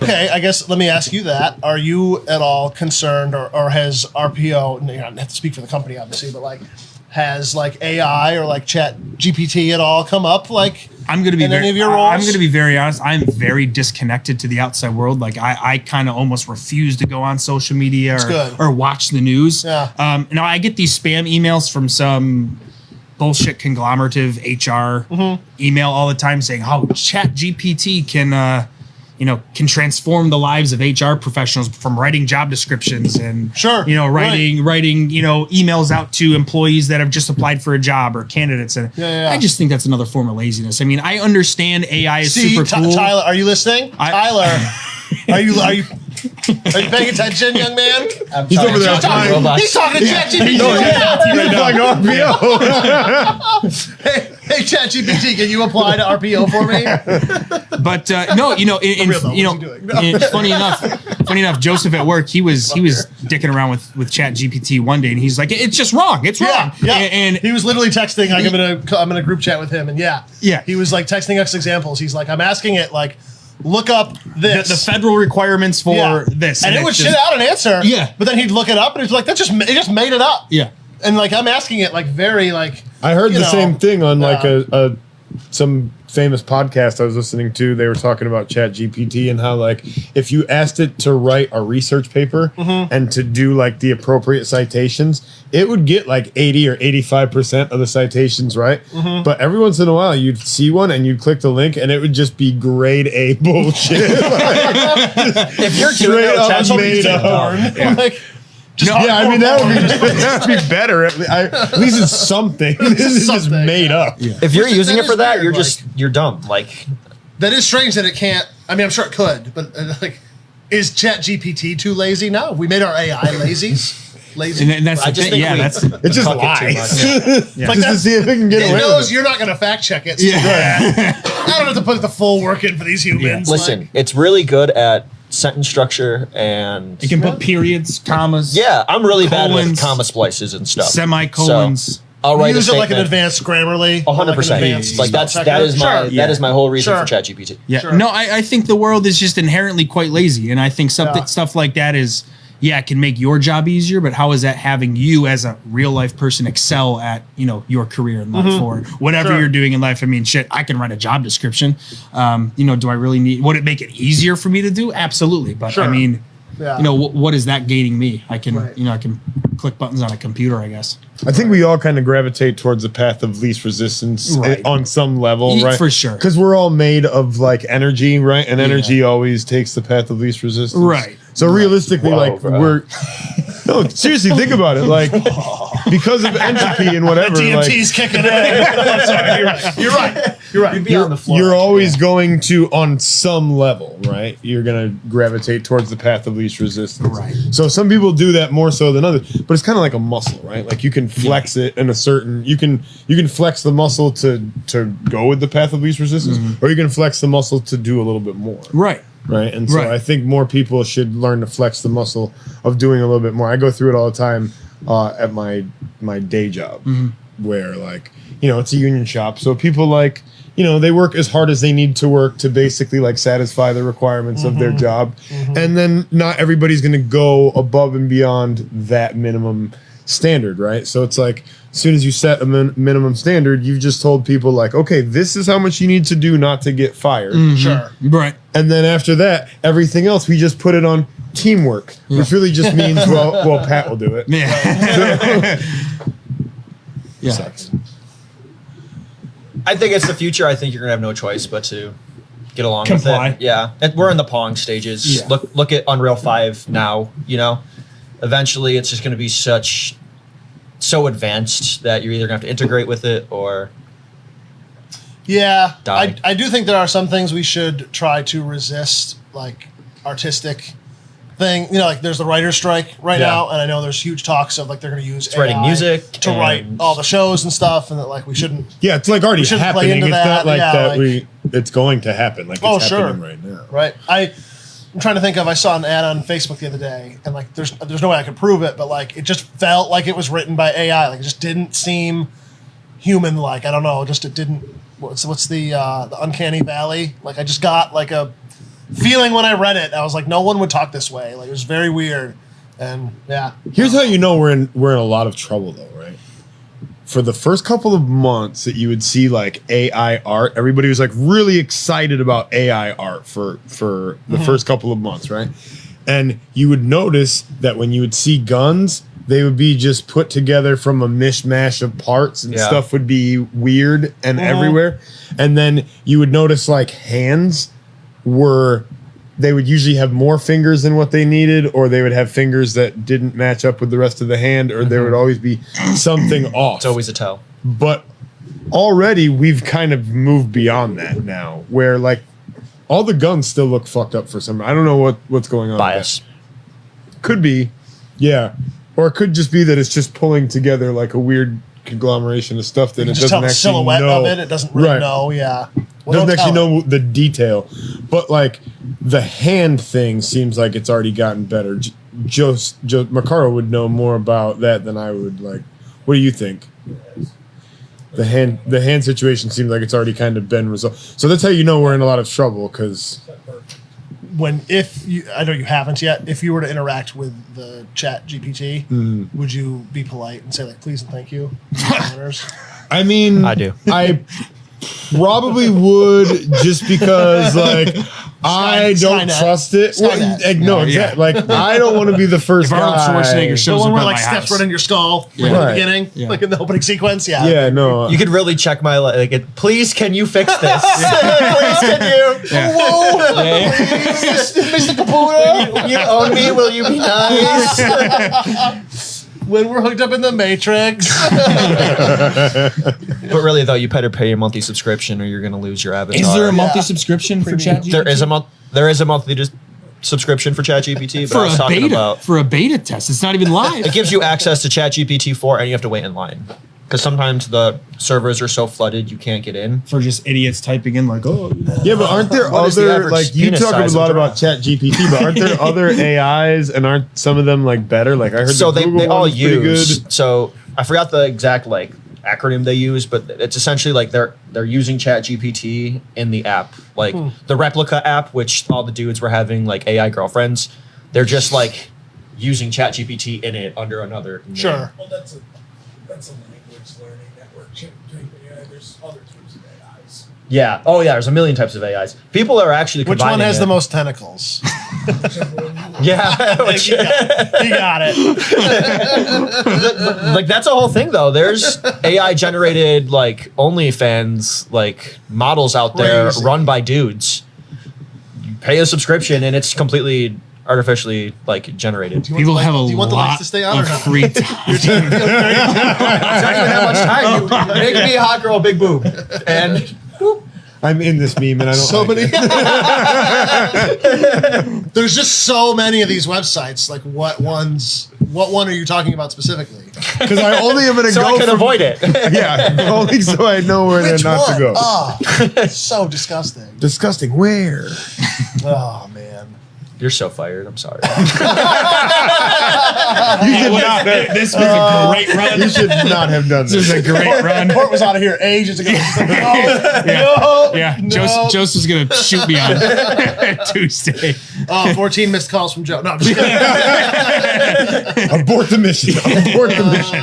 okay, I guess let me ask you that. Are you at all concerned, or has RPO, you don't have to speak for the company, obviously, but like, has like AI or like ChatGPT at all come up? Like, I'm going to be any of your roles? I'm going to be very honest. I'm very disconnected to the outside world. Like I kind of almost refuse to go on social media or watch the news. Yeah. Now I get these spam emails from some bullshit conglomerative HR email all the time saying how ChatGPT can transform the lives of HR professionals from writing job descriptions and writing emails out to employees that have just applied for a job or candidates. And I just think that's another form of laziness. I mean, I understand AI is super cool. Tyler, are you listening? Tyler, are you paying attention, young man? He's over there applying. He's talking to ChatGPT. He's applying RPO. Hey, ChatGPT, can you apply to RPO for me? But funny enough, Joseph at work, he was dicking around with ChatGPT one day, and he's like, "It's just wrong. It's wrong." Yeah. And he was literally texting. Like, I'm in a group chat with him, and he was like texting us examples. He's like, I'm asking it like, look up this. The federal requirements for this. And it would shit out an answer. Yeah. But then he'd look it up and it's like, it just made it up. Yeah. And like, I'm asking it like very like. I heard the same thing on like some famous podcast I was listening to. They were talking about ChatGPT and how like if you asked it to write a research paper and to do like the appropriate citations, it would get like 80 or 85% of the citations right. But every once in a while you'd see one and you'd click the link and it would just be grade A bullshit. If you're doing that, made up. Like, that would be better. At least it's something. This is just made up. Yeah. If you're using it for that, you're dumb. Like, that is strange that it can't. I mean, I'm sure it could, but like, is ChatGPT too lazy now? We made our AI lazy. And that's the thing. It just lies. Like just to see if it can get away. It knows with it. you're not going to fact check it. So I don't have to put the full work in for these humans. Listen, it's really good at sentence structure, and it can put periods, commas. Yeah, I'm really bad with comma splices and stuff. Semicolons. So I'll write use a it like an advanced Grammarly. 100%. Like that is my whole reason for ChatGPT. Yeah. Sure. No, I think the world is just inherently quite lazy, and I think stuff like that is. Yeah, it can make your job easier, but how is that having you as a real life person excel at, your career in life or whatever you're doing in life? I mean, shit, I can write a job description. Do I really need, would it make it easier for me to do? Absolutely. But I mean, what is that gaining me? I can, I can click buttons on a computer, I guess. I think we all kind of gravitate towards the path of least resistance on some level, right? For sure. Because we're all made of like energy, right? And energy always takes the path of least resistance. Right. So realistically, no, seriously, think about it. Like, because of entropy and whatever. DMT's kicking in. I'm sorry, you're right. You'd be on the floor. You're always going to, on some level, right? You're going to gravitate towards the path of least resistance. Right. So some people do that more so than others, but it's kind of like a muscle, right? Like you can flex it in a certain, you can flex the muscle to go with the path of least resistance, or you can flex the muscle to do a little bit more. Right. Right. And so I think more people should learn to flex the muscle of doing a little bit more. I go through it all the time at my day job where like, it's a union shop. So people like, they work as hard as they need to work to basically like satisfy the requirements of their job. And then not everybody's going to go above and beyond that minimum standard, right? So it's like, as soon as you set a minimum standard, you've just told people like, okay, this is how much you need to do not to get fired. Sure. Right. And then after that, everything else, we just put it on teamwork, which really just means, well, Pat will do it. Yeah. Sucks. I think it's the future. I think you're going to have no choice but to get along with it. Yeah. And we're in the Pong stages. Yeah. Look at Unreal 5 now, Eventually, it's just going to be so advanced that you're either going to have to integrate with it or die. I do think there are some things we should try to resist, like artistic thing. Like there's the writer's strike right now, and I know there's huge talks of like they're going to use AI writing music to write all the shows and stuff, and that like we shouldn't. Yeah, it's like already happening. It's not like that. Like, it's going to happen. Like it's happening right now. Right. I'm trying to think of. I saw an ad on Facebook the other day, and like, there's no way I could prove it, but like, it just felt like it was written by AI. Like, it just didn't seem human-like. I don't know. Just it didn't. What's the uncanny valley? Like, I just got like a feeling when I read it. I was like, no one would talk this way. Like, it was very weird. And yeah. Here's how you know we're in a lot of trouble though, right? For the first couple of months that you would see like AI art, everybody was like really excited about AI art for the first couple of months, right? And you would notice that when you would see guns, they would be just put together from a mishmash of parts and stuff would be weird and everywhere. And then you would notice like hands they would usually have more fingers than what they needed, or they would have fingers that didn't match up with the rest of the hand, or there would always be something off. It's always a tell. But already we've kind of moved beyond that now, where like all the guns still look fucked up for some. I don't know what's going on. Bias. Could be, yeah, or it could just be that it's just pulling together like a weird conglomeration of stuff that You it just doesn't tell the actually silhouette know. of it. It doesn't really Right. know. Yeah. Doesn't actually know the detail, but like the hand thing seems like it's already gotten better. Joe Macaro would know more about that than I would. Like, what do you think? The hand situation seems like it's already kind of been resolved. So that's how you know we're in a lot of trouble, because I know you haven't yet. If you were to interact with the ChatGPT, would you be polite and say like, please and thank you? Honors? I mean, I do. I probably would, just because like I don't Skynet. trust it. Skynet. Like, no, exactly. Like I don't want to be the first If Arnold guy. Schwarzenegger The shows one up where at like my steps house, right in your skull, like Yeah. in the Right. beginning, Yeah. like in the opening sequence. Yeah. Yeah, no. You could really check my please, can you fix this? Please, can you? Yeah. Whoa, Yeah. Mr. Caputo. You own me? Will you be nice? When we're hooked up in the Matrix. But really, though, you better pay your monthly subscription, or you're going to lose your avatar. Is there a monthly Yeah. subscription for Premium. ChatGPT? There is a monthly subscription for ChatGPT, but for I was a talking beta about for a beta test. It's not even live. it gives you access to ChatGPT 4, and you have to wait in line because sometimes the servers are so flooded you can't get in. For just idiots typing in like, oh, Yeah, but aren't there What is the other, average like, you penis talk a size of lot a about giraffe? ChatGPT, but aren't there other AIs, and aren't some of them like better? Like I heard So the they Google all one's pretty use. good. So I forgot the exact like acronym they use, but it's essentially like they're using ChatGPT in the app, like the replica app, which all the dudes were having like AI girlfriends. They're just like using ChatGPT in it under another name. Sure. Well, that's a language learning network. There's other types of AIs. Yeah. Oh yeah. There's a million types of AIs. People are actually Which one combining has it. the most tentacles? Yeah. Which- You got it. like that's a whole thing though. There's AI generated like OnlyFans like models out there Crazy. run by dudes. You pay a subscription and it's completely artificially like generated. Do you want people the have light- a do you want the lights lot to stay on or of not? free time. I don't even have much time. You make me a hot girl, big boob, and I'm in this meme, and I don't. So like many. it. There's just so many of these websites. Like, what one are you talking about specifically? Because I only am gonna so go I can from, avoid it. Yeah, only so I know where Which not one? to go. Oh, so disgusting. Disgusting. Where? Oh man. You're so fired. I'm sorry. You should not. This was a great run. You should not have done This was this. a great run. Port was out of here ages ago. It's like, no, Yeah, no. Joseph's gonna shoot me on Tuesday. Oh, 14 missed calls from Joe. No, I'm just kidding. Abort the mission. Abort the mission.